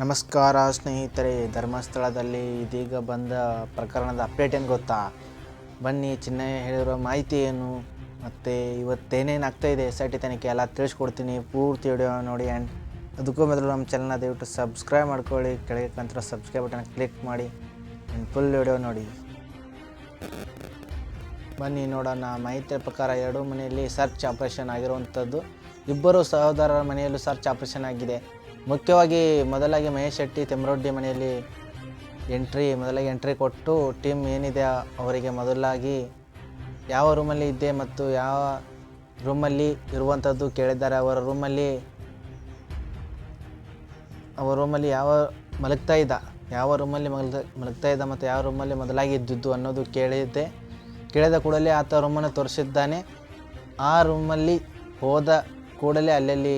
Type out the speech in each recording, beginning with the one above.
ನಮಸ್ಕಾರ ಸ್ನೇಹಿತರೆ, ಧರ್ಮಸ್ಥಳದಲ್ಲಿ ಇದೀಗ ಬಂದ ಪ್ರಕರಣದ ಅಪ್ಡೇಟ್ ಏನು ಗೊತ್ತಾ? ಬನ್ನಿ, ಚಿನ್ನಯ್ಯ ಹೇಳಿರೋ ಮಾಹಿತಿ ಏನು ಮತ್ತು ಇವತ್ತೇನೇನು ಆಗ್ತಾಯಿದೆ SIT ತನಿಖೆ ಎಲ್ಲ ತಿಳಿಸ್ಕೊಡ್ತೀನಿ. ಪೂರ್ತಿ ವಿಡಿಯೋ ನೋಡಿ. ಆ್ಯಂಡ್ ಅದಕ್ಕೂ ಮೊದಲು ನಮ್ಮ ಚಾನಲ್ನ ದಯವಿಟ್ಟು ಸಬ್ಸ್ಕ್ರೈಬ್ ಮಾಡ್ಕೊಳ್ಳಿ. ಕೆಳಗೆ ಕಾಣ್ತಿರೋ ಸಬ್ಸ್ಕ್ರೈಬ್ ಬಟನ್ ಕ್ಲಿಕ್ ಮಾಡಿ ಆ್ಯಂಡ್ ಫುಲ್ ವಿಡಿಯೋ ನೋಡಿ. ಬನ್ನಿ ನೋಡೋಣ. ಮಾಹಿತಿಯ ಪ್ರಕಾರ ಎರಡೂ ಮನೆಯಲ್ಲಿ ಸರ್ಚ್ ಆಪರೇಷನ್ ಆಗಿರುವಂಥದ್ದು. ಇಬ್ಬರು ಸಹೋದರರ ಮನೆಯಲ್ಲೂ ಸರ್ಚ್ ಆಪರೇಷನ್ ಆಗಿದೆ. ಮುಖ್ಯವಾಗಿ ಮೊದಲಾಗಿ ಮಹೇಶ್ ಶೆಟ್ಟಿ ತಿಮ್ರೋಡಿ ಮನೆಯಲ್ಲಿ ಎಂಟ್ರಿ ಕೊಟ್ಟು ಟೀಮ್ ಏನಿದೆ ಅವರಿಗೆ ಮೊದಲಾಗಿ ಯಾವ ರೂಮಲ್ಲಿ ಇದ್ದೆ ಮತ್ತು ಯಾವ ರೂಮಲ್ಲಿ ಇರುವಂಥದ್ದು ಕೇಳಿದ್ದಾರೆ. ಅವರ ರೂಮಲ್ಲಿ ಯಾವ ಮಲಗ್ತಾ ಇದ್ದ ಮತ್ತು ಯಾವ ರೂಮಲ್ಲಿ ಮೊದಲಾಗಿ ಇದ್ದಿದ್ದು ಅನ್ನೋದು ಕೇಳಿದ ಕೂಡಲೇ ಆತ ರೂಮನ್ನು ತೋರಿಸಿದ್ದಾನೆ. ಆ ರೂಮಲ್ಲಿ ಹೋದ ಕೂಡಲೇ ಅಲ್ಲಲ್ಲಿ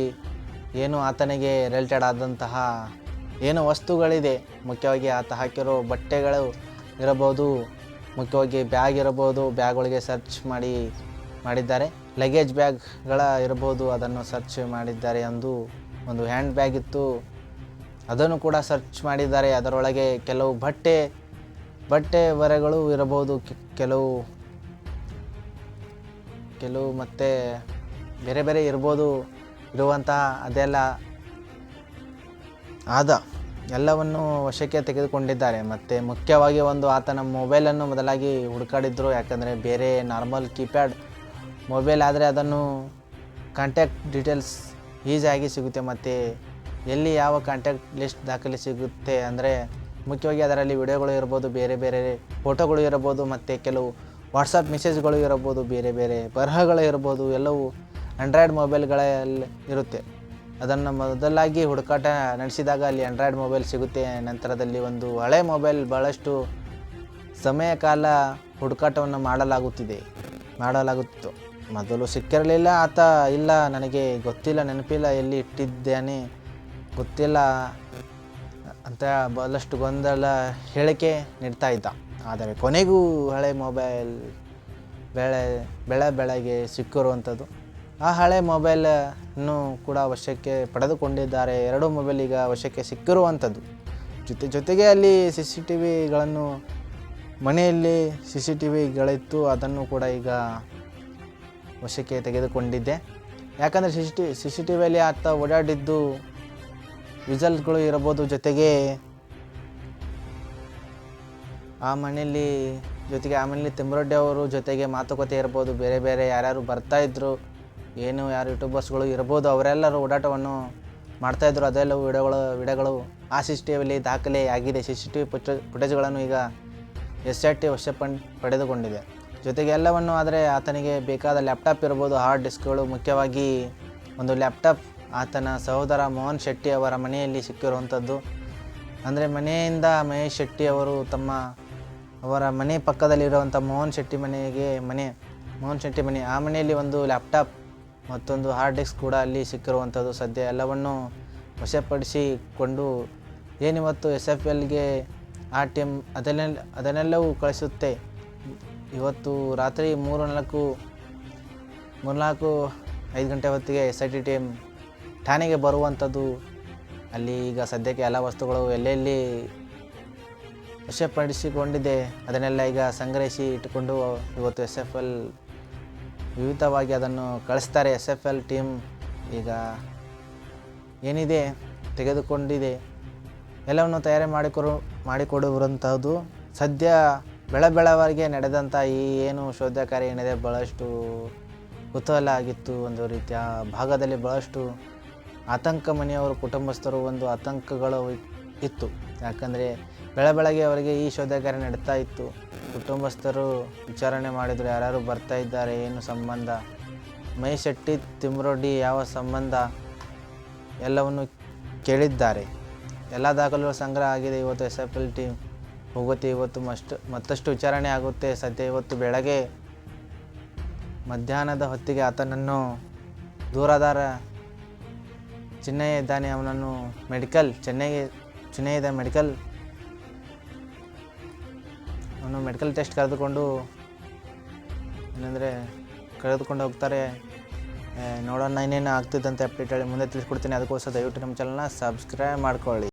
ಏನು ಆತನಿಗೆ ರಿಲೇಟೆಡ್ ಆದಂತಹ ಏನು ವಸ್ತುಗಳಿದೆ, ಮುಖ್ಯವಾಗಿ ಆತ ಹಾಕಿರೋ ಬಟ್ಟೆಗಳು ಇರಬಹುದು, ಮುಖ್ಯವಾಗಿ ಬ್ಯಾಗ್ ಇರಬಹುದು, ಬ್ಯಾಗ್ಗಳಿಗೆ ಸರ್ಚ್ ಮಾಡಿದ್ದಾರೆ. ಲಗೇಜ್ ಬ್ಯಾಗ್ಗಳ ಇರಬಹುದು, ಅದನ್ನು ಸರ್ಚ್ ಮಾಡಿದ್ದಾರೆ. ಒಂದು ಹ್ಯಾಂಡ್ ಬ್ಯಾಗ್ ಇತ್ತು, ಅದನ್ನು ಕೂಡ ಸರ್ಚ್ ಮಾಡಿದ್ದಾರೆ. ಅದರೊಳಗೆ ಕೆಲವು ಬಟ್ಟೆ ಬರೆಗಳು ಇರಬಹುದು, ಕೆಲವು ಮತ್ತು ಬೇರೆ ಇರುವಂತಹ ಅದೆಲ್ಲ ಎಲ್ಲವನ್ನು ವಶಕ್ಕೆ ತೆಗೆದುಕೊಂಡಿದ್ದಾರೆ. ಮತ್ತು ಮುಖ್ಯವಾಗಿ ಆತನ ಮೊಬೈಲನ್ನು ಮೊದಲಾಗಿ ಹುಡುಕಾಡಿದ್ರು. ಯಾಕಂದರೆ ಬೇರೆ ನಾರ್ಮಲ್ ಕೀಪ್ಯಾಡ್ ಮೊಬೈಲ್ ಆದರೆ ಅದನ್ನು ಕಾಂಟ್ಯಾಕ್ಟ್ ಡೀಟೇಲ್ಸ್ ಈಸಿಯಾಗಿ ಸಿಗುತ್ತೆ, ಮತ್ತು ಎಲ್ಲಿ ಯಾವ ಕಾಂಟ್ಯಾಕ್ಟ್ ಲಿಸ್ಟ್ ದಾಖಲೆ ಸಿಗುತ್ತೆ ಅಂದರೆ ಮುಖ್ಯವಾಗಿ ಅದರಲ್ಲಿ ವಿಡಿಯೋಗಳು ಇರ್ಬೋದು, ಬೇರೆ ಫೋಟೋಗಳು ಇರ್ಬೋದು, ಮತ್ತು ಕೆಲವು ವಾಟ್ಸಪ್ ಮೆಸೇಜ್ಗಳು ಇರ್ಬೋದು, ಬೇರೆ ಬರಹಗಳು ಇರ್ಬೋದು, ಎಲ್ಲವೂ ಆಂಡ್ರಾಯ್ಡ್ ಮೊಬೈಲ್ಗಳಲ್ಲಿ ಇರುತ್ತೆ. ಅದನ್ನು ಮೊದಲಾಗಿ ಹುಡುಕಾಟ ನಡೆಸಿದಾಗ ಅಲ್ಲಿ ಆಂಡ್ರಾಯ್ಡ್ ಮೊಬೈಲ್ ಸಿಗುತ್ತೆ. ನಂತರದಲ್ಲಿ ಒಂದು ಹಳೆ ಮೊಬೈಲ್ ಬಹಳಷ್ಟು ಸಮಯ ಕಾಲ ಹುಡುಕಾಟವನ್ನು ಮಾಡಲಾಗುತ್ತಿತ್ತು. ಮೊದಲು ಸಿಕ್ಕಿರಲಿಲ್ಲ. ಆತ ಇಲ್ಲ, ನನಗೆ ಗೊತ್ತಿಲ್ಲ, ನೆನಪಿಲ್ಲ, ಎಲ್ಲಿ ಇಟ್ಟಿದ್ದೇನೆ ಗೊತ್ತಿಲ್ಲ ಅಂತ ಬಹಳಷ್ಟು ಗೊಂದಲ ಹೇಳಿಕೆ ನೀಡ್ತಾ ಇದ್ದ. ಆದರೆ ಕೊನೆಗೂ ಹಳೆ ಮೊಬೈಲ್ ಬೆಳಗ್ಗೆ ಸಿಕ್ಕಿರುವಂಥದ್ದು. ಆ ಹಳೆ ಮೊಬೈಲನ್ನು ಕೂಡ ವಶಕ್ಕೆ ಪಡೆದುಕೊಂಡಿದ್ದಾರೆ. ಎರಡೂ ಮೊಬೈಲ್ ಈಗ ವಶಕ್ಕೆ ಸಿಕ್ಕಿರುವಂಥದ್ದು. ಜೊತೆಗೆ ಅಲ್ಲಿ ಮನೆಯಲ್ಲಿ CCTVಗಳಿತ್ತು, ಅದನ್ನು ಕೂಡ ಈಗ ವಶಕ್ಕೆ ತೆಗೆದುಕೊಂಡಿದ್ದೆ. ಯಾಕಂದರೆ CCTVಯಲ್ಲಿ ಆತ ಓಡಾಡಿದ್ದು ವಿಜುವಲ್ಗಳು ಇರಬಹುದು. ಜೊತೆಗೆ ಆ ಮನೆಯಲ್ಲಿ ತಿಮ್ರೋಡಿ ಅವರು ಜೊತೆಗೆ ಮಾತುಕತೆ ಇರ್ಬೋದು, ಬೇರೆ ಯಾರ್ಯಾರು ಬರ್ತಾಯಿದ್ರು, ಯಾರು ಯೂಟ್ಯೂಬರ್ಸ್ಗಳು ಇರ್ಬೋದು, ಅವರೆಲ್ಲರೂ ಓಡಾಟವನ್ನು ಮಾಡ್ತಾಯಿದ್ರು. ಅದೆಲ್ಲವೂ ವಿಡಿಯೋಗಳು ಆ CCTVಯಲ್ಲಿ ದಾಖಲೆ ಆಗಿದೆ. CCTV ಫುಟೇಜ್ಗಳನ್ನು ಈಗ SIT ವಶ ಪಡೆದುಕೊಂಡಿದೆ. ಜೊತೆಗೆ ಎಲ್ಲವನ್ನು ಆದರೆ ಆತನಿಗೆ ಬೇಕಾದ ಲ್ಯಾಪ್ಟಾಪ್ ಇರ್ಬೋದು, ಹಾರ್ಡ್ ಡಿಸ್ಕ್ಗಳು, ಮುಖ್ಯವಾಗಿ ಒಂದು ಲ್ಯಾಪ್ಟಾಪ್ ಆತನ ಸಹೋದರ ಮೋಹನ್ ಶೆಟ್ಟಿ ಅವರ ಮನೆಯಲ್ಲಿ ಸಿಕ್ಕಿರುವಂಥದ್ದು. ಅಂದರೆ ಮನೆಯಿಂದ ಮಹೇಶ್ ಶೆಟ್ಟಿ ಅವರು ಅವರ ಮನೆ ಪಕ್ಕದಲ್ಲಿರುವಂಥ ಮೋಹನ್ ಶೆಟ್ಟಿ ಮನೆ, ಆ ಮನೆಯಲ್ಲಿ ಒಂದು ಲ್ಯಾಪ್ಟಾಪ್ ಮತ್ತೊಂದು ಹಾರ್ಡ್ ಡಿಸ್ಕ್ ಕೂಡ ಅಲ್ಲಿ ಸಿಕ್ಕಿರುವಂಥದ್ದು. ಸದ್ಯ ಎಲ್ಲವನ್ನು ವಶಪಡಿಸಿಕೊಂಡು ಏನಿವತ್ತು SFLಗೆ ಆ ಟೀಮ್ ಅದನ್ನೆಲ್ಲವೂ ಕಳಿಸುತ್ತೆ. ಇವತ್ತು ರಾತ್ರಿ 3-4-5 ಗಂಟೆ ಹೊತ್ತಿಗೆ SIT ಟೀಮ್ ಠಾಣೆಗೆ ಬರುವಂಥದ್ದು. ಅಲ್ಲಿ ಈಗ ಸದ್ಯಕ್ಕೆ ಎಲ್ಲ ವಸ್ತುಗಳು ಎಲ್ಲೆಲ್ಲಿ ವಶಪಡಿಸಿಕೊಂಡಿದೆ ಅದನ್ನೆಲ್ಲ ಈಗ ಸಂಗ್ರಹಿಸಿ ಇಟ್ಟುಕೊಂಡು ಇವತ್ತು SFL ವಿವಿಧವಾಗಿ ಅದನ್ನು ಕಳಿಸ್ತಾರೆ. SFL ಟೀಮ್ ಈಗ ಏನಿದೆ ತೆಗೆದುಕೊಂಡಿದೆ, ಎಲ್ಲವನ್ನು ತಯಾರಿ ಮಾಡಿಕೊಡುವಂಥದ್ದು. ಸದ್ಯ ಬೆಳವರೆಗೆ ನಡೆದಂಥ ಈ ಏನು ಶೋಧ ಕಾರ್ಯ ಏನಿದೆ ಭಾಳಷ್ಟು ಕುತೂಹಲ ಆಗಿತ್ತು. ಒಂದು ರೀತಿಯ ಭಾಗದಲ್ಲಿ ಭಾಳಷ್ಟು ಆತಂಕ, ಮನೆಯವರು ಕುಟುಂಬಸ್ಥರು ಒಂದು ಆತಂಕಗಳು ಇತ್ತು. ಯಾಕಂದರೆ ಬೆಳಗ್ಗೆ ಅವರಿಗೆ ಈ ಶೋಧ ಕಾರ್ಯ ನಡೀತಾ ಇತ್ತು. ಕುಟುಂಬಸ್ಥರು ವಿಚಾರಣೆ ಮಾಡಿದರು, ಯಾರ್ಯಾರು ಬರ್ತಾ ಇದ್ದಾರೆ, ಏನು ಸಂಬಂಧ, ಮಹೇಶ್ ಶೆಟ್ಟಿ ತಿಮ್ರೋಡಿ ಯಾವ ಸಂಬಂಧ, ಎಲ್ಲವನ್ನು ಕೇಳಿದ್ದಾರೆ. ಎಲ್ಲ ದಾಖಲೆಗಳು ಸಂಗ್ರಹ ಆಗಿದೆ. ಇವತ್ತು SFL ಟೀಮ್ ಹೋಗುತ್ತೆ. ಇವತ್ತು ಮತ್ತಷ್ಟು ವಿಚಾರಣೆ ಆಗುತ್ತೆ. ಸದ್ಯ ಇವತ್ತು ಬೆಳಗ್ಗೆ ಮಧ್ಯಾಹ್ನದ ಹೊತ್ತಿಗೆ ಆತನನ್ನು ದೂರದಾರ ಚಿನ್ನಯ್ಯ ಇದ್ದಾನೆ, ಅವನನ್ನು ಚಿನ್ನಯ್ಯದ ಮೆಡಿಕಲ್ ಟೆಸ್ಟ್ ಕರೆದುಕೊಂಡು ಹೋಗ್ತಾರೆ. ನೋಡೋಣ ಇನ್ನೇನು ಆಗ್ತಿದ್ದಂತೆ ಅಪ್ಡೇಟ್ ಹೇಳಿ ಮುಂದೆ ತಿಳಿಸ್ಕೊಡ್ತೀನಿ. ಅದಕ್ಕೋಸ್ಕರ ದಯವಿಟ್ಟು ನಮ್ಮ ಚಾನಲ್ನ ಸಬ್ಸ್ಕ್ರೈಬ್ ಮಾಡ್ಕೊಳ್ಳಿ.